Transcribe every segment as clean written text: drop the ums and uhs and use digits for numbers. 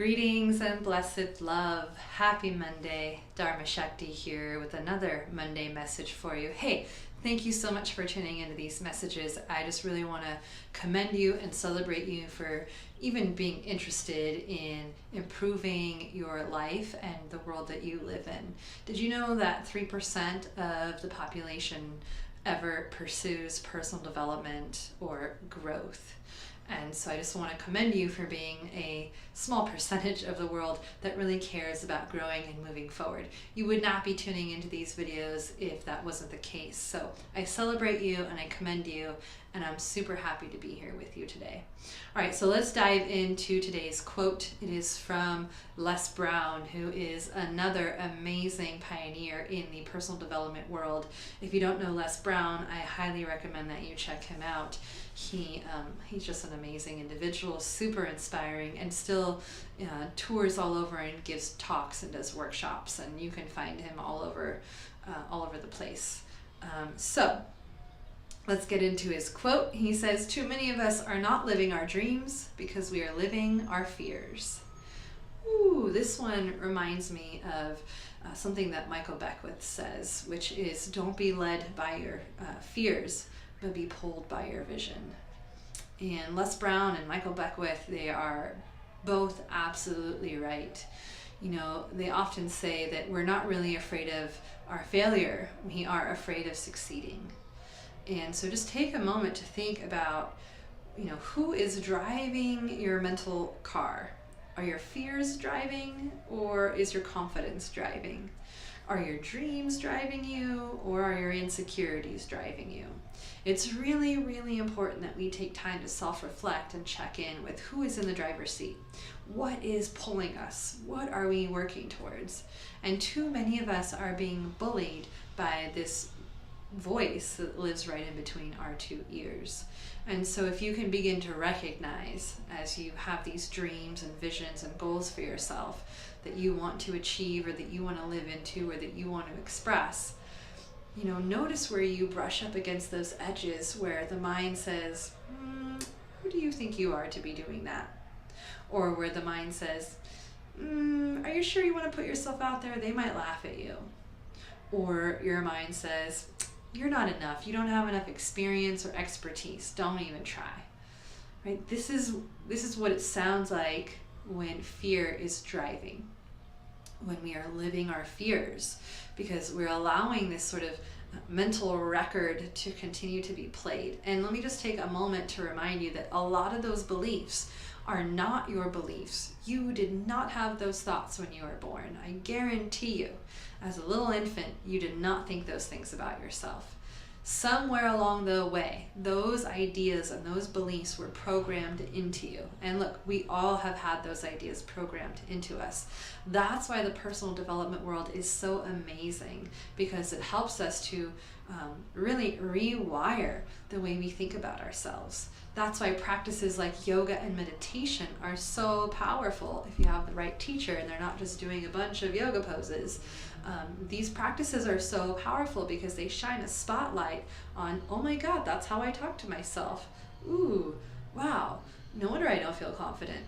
Greetings and blessed love. Happy Monday. Dharma Shakti here with another Monday message for you. Hey, thank you so much for tuning into these messages. I just really want to commend you and celebrate you for even being interested in improving your life and the world that you live in. Did you know that 3% of the population ever pursues personal development or growth? And so I just want to commend you for being a small percentage of the world that really cares about growing and moving forward. You would not be tuning into these videos if that wasn't the case. So I celebrate you and I commend you, and I'm super happy to be here with you today. All right, so let's dive into today's quote. It is from Les Brown, who is another amazing pioneer in the personal development world. If you don't know Les Brown, I highly recommend that you check him out. He's just an amazing individual, super inspiring, and still tours all over and gives talks and does workshops, and you can find him all over the place. So let's get into his quote. He says, "Too many of us are not living our dreams because we are living our fears." Ooh, this one reminds me of something that Michael Beckwith says, which is, don't be led by your fears, but be pulled by your vision. And Les Brown and Michael Beckwith, they are both absolutely right. You know, they often say that we're not really afraid of our failure, we are afraid of succeeding. And so just take a moment to think about, who is driving your mental car? Are your fears driving, or is your confidence driving? Are your dreams driving you, or are your insecurities driving you? It's really, really important that we take time to self-reflect and check in with who is in the driver's seat. What is pulling us? What are we working towards? And too many of us are being bullied by this voice that lives right in between our two ears. And so if you can begin to recognize, as you have these dreams and visions and goals for yourself that you want to achieve, or that you want to live into, or that you want to express, notice where you brush up against those edges where the mind says, who do you think you are to be doing that? Or where the mind says, are you sure you want to put yourself out there? They might laugh at you. Or your mind says, you're not enough. You don't have enough experience or expertise. Don't even try. Right? This is what it sounds like when fear is driving, when we are living our fears, because we're allowing this sort of mental record to continue to be played. And let me just take a moment to remind you that a lot of those beliefs are not your beliefs. You did not have those thoughts when you were born. I guarantee you, as a little infant, you did not think those things about yourself. Somewhere along the way, those ideas and those beliefs were programmed into you. And look, we all have had those ideas programmed into us. That's why the personal development world is so amazing, because it helps us to really rewire the way we think about ourselves. That's why practices like yoga and meditation are so powerful if you have the right teacher and they're not just doing a bunch of yoga poses. These practices are so powerful because they shine a spotlight on, oh my God, that's how I talk to myself. Ooh, wow, no wonder I don't feel confident.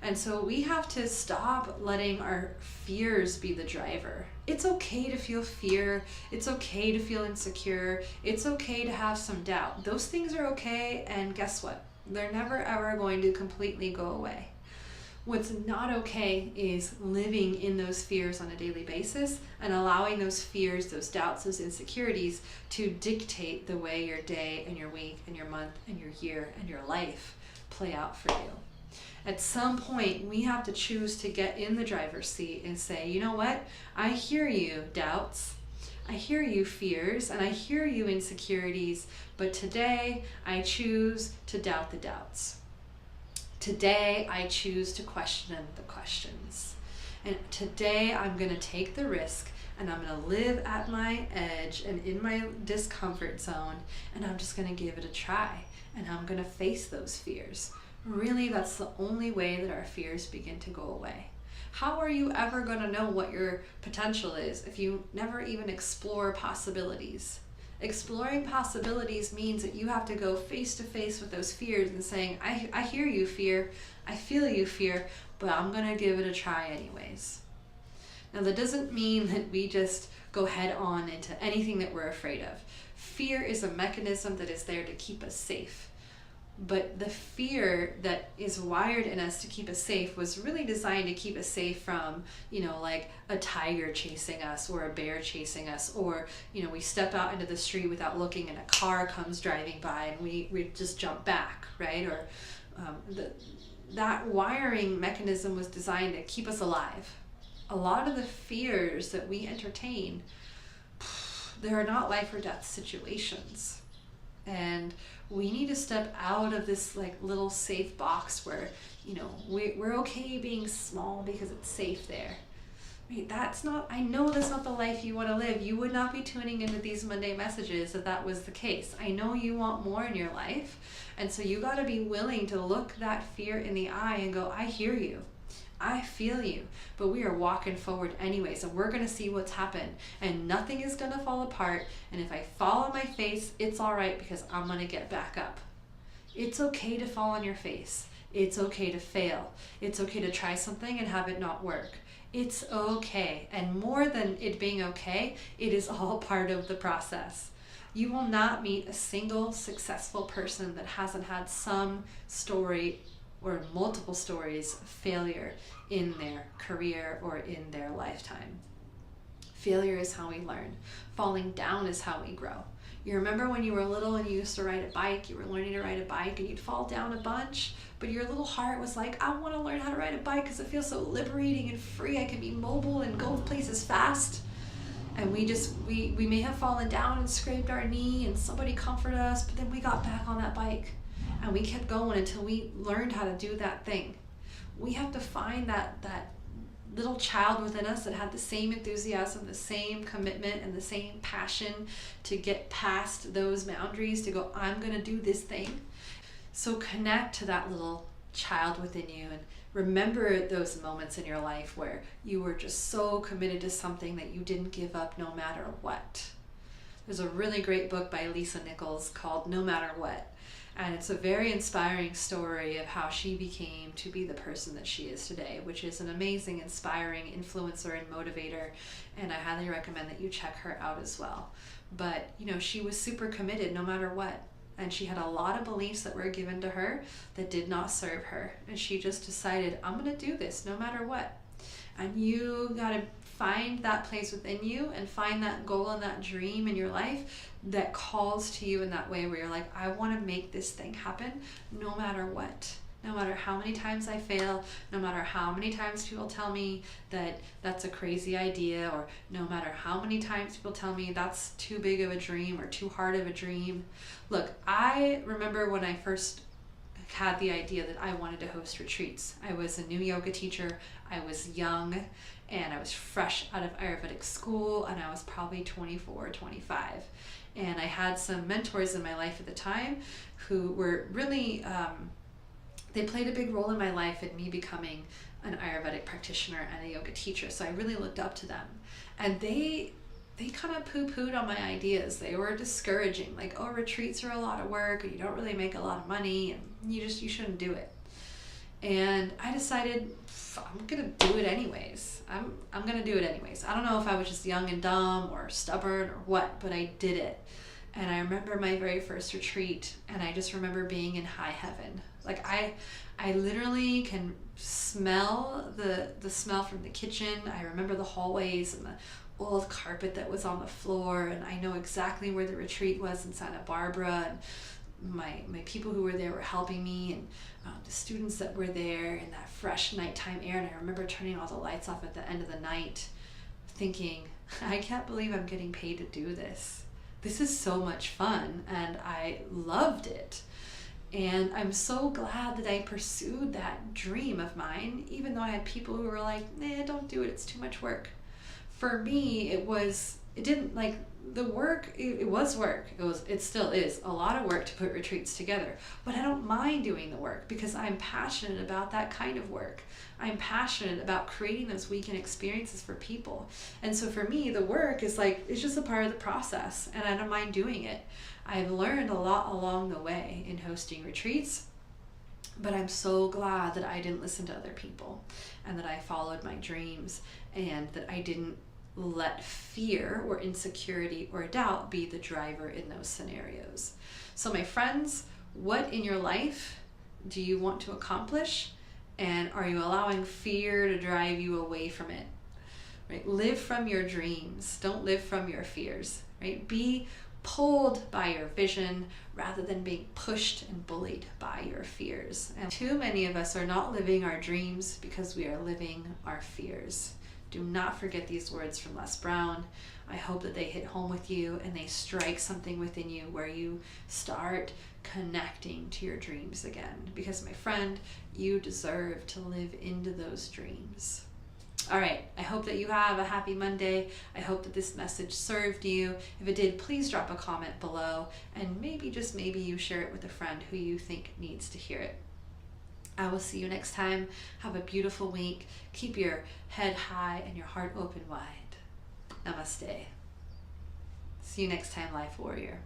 And so we have to stop letting our fears be the driver. It's okay to feel fear. It's okay to feel insecure. It's okay to have some doubt. Those things are okay, and guess what? They're never ever going to completely go away. What's not okay is living in those fears on a daily basis and allowing those fears, those doubts, those insecurities to dictate the way your day and your week and your month and your year and your life play out for you. At some point, we have to choose to get in the driver's seat and say, you know what? I hear you, doubts. I hear you, fears, and I hear you, insecurities, but today I choose to doubt the doubts. Today I choose to question the questions. And today I'm going to take the risk, and I'm going to live at my edge and in my discomfort zone, and I'm just going to give it a try, and I'm going to face those fears. Really, that's the only way that our fears begin to go away. How are you ever going to know what your potential is if you never even explore possibilities? Exploring possibilities means that you have to go face to face with those fears and saying, I hear you, fear. I feel you, fear, but I'm going to give it a try anyways. Now, that doesn't mean that we just go head on into anything that we're afraid of. Fear is a mechanism that is there to keep us safe. But the fear that is wired in us to keep us safe was really designed to keep us safe from, like a tiger chasing us or a bear chasing us, or, we step out into the street without looking and a car comes driving by and we just jump back, right? Or that wiring mechanism was designed to keep us alive. A lot of the fears that we entertain, there are not life or death situations. And we need to step out of this like little safe box where, we're okay being small because it's safe there. Right? I know that's not the life you want to live. You would not be tuning into these Monday messages if that was the case. I know you want more in your life. And so you got to be willing to look that fear in the eye and go, I hear you. I feel you, but we are walking forward anyways, and we're going to see what's happened, and nothing is going to fall apart, and if I fall on my face, it's all right because I'm going to get back up. It's okay to fall on your face. It's okay to fail. It's okay to try something and have it not work. It's okay, and more than it being okay, it is all part of the process. You will not meet a single successful person that hasn't had some story or multiple stories of failure in their career or in their lifetime. Failure is how we learn. Falling down is how we grow. You remember when you were little and you used to ride a bike, you were learning to ride a bike and you'd fall down a bunch, but your little heart was like, I want to learn how to ride a bike because it feels so liberating and free. I can be mobile and go places fast. And we may have fallen down and scraped our knee and somebody comforted us, but then we got back on that bike. And we kept going until we learned how to do that thing. We have to find that little child within us that had the same enthusiasm, the same commitment, and the same passion to get past those boundaries, to go, I'm going to do this thing. So connect to that little child within you and remember those moments in your life where you were just so committed to something that you didn't give up no matter what. There's a really great book by Lisa Nichols called No Matter What. And it's a very inspiring story of how she became to be the person that she is today, which is an amazing, inspiring influencer and motivator. And I highly recommend that you check her out as well. But, she was super committed no matter what. And she had a lot of beliefs that were given to her that did not serve her. And she just decided, I'm going to do this no matter what. And you got to find that place within you and find that goal and that dream in your life that calls to you in that way where you're like, I want to make this thing happen no matter what. No matter how many times I fail, no matter how many times people tell me that that's a crazy idea, or no matter how many times people tell me that's too big of a dream or too hard of a dream. Look, I remember when I first had the idea that I wanted to host retreats. I was a new yoga teacher. I was young and I was fresh out of Ayurvedic school, and I was probably 24, 25. And I had some mentors in my life at the time who were really, they played a big role in my life in me becoming an Ayurvedic practitioner and a yoga teacher. So I really looked up to them. And they kind of poo-pooed on my ideas. They were discouraging, like, oh, retreats are a lot of work, and you don't really make a lot of money, and you shouldn't do it. And I decided, I'm gonna do it anyways. I'm gonna do it anyways. I don't know if I was just young and dumb or stubborn or what, but I did it. And I remember my very first retreat, and I just remember being in high heaven. Like I literally can smell the smell from the kitchen. I remember the hallways and the old carpet that was on the floor, and I know exactly where the retreat was in Santa Barbara, and my people who were there were helping me, and the students that were there in that fresh nighttime air. And I remember turning all the lights off at the end of the night thinking, I can't believe I'm getting paid to do this. This is so much fun, and I loved it. And I'm so glad that I pursued that dream of mine, even though I had people who were like, nah, don't do it, it's too much work. for me, it didn't like the work, it was work. It still is a lot of work to put retreats together, but I don't mind doing the work because I'm passionate about that kind of work. I'm passionate about creating those weekend experiences for people. And so for me, the work is like, it's just a part of the process and I don't mind doing it. I've learned a lot along the way in hosting retreats, but I'm so glad that I didn't listen to other people and that I followed my dreams and that I didn't let fear or insecurity or doubt be the driver in those scenarios. So my friends, what in your life do you want to accomplish? And are you allowing fear to drive you away from it? Right? Live from your dreams. Don't live from your fears. Right? Be pulled by your vision rather than being pushed and bullied by your fears. And too many of us are not living our dreams because we are living our fears. Do not forget these words from Les Brown. I hope that they hit home with you and they strike something within you where you start connecting to your dreams again. Because my friend, you deserve to live into those dreams. All right, I hope that you have a happy Monday. I hope that this message served you. If it did, please drop a comment below and maybe, just maybe, you share it with a friend who you think needs to hear it. I will see you next time. Have a beautiful week. Keep your head high and your heart open wide. Namaste. See you next time, Life Warrior.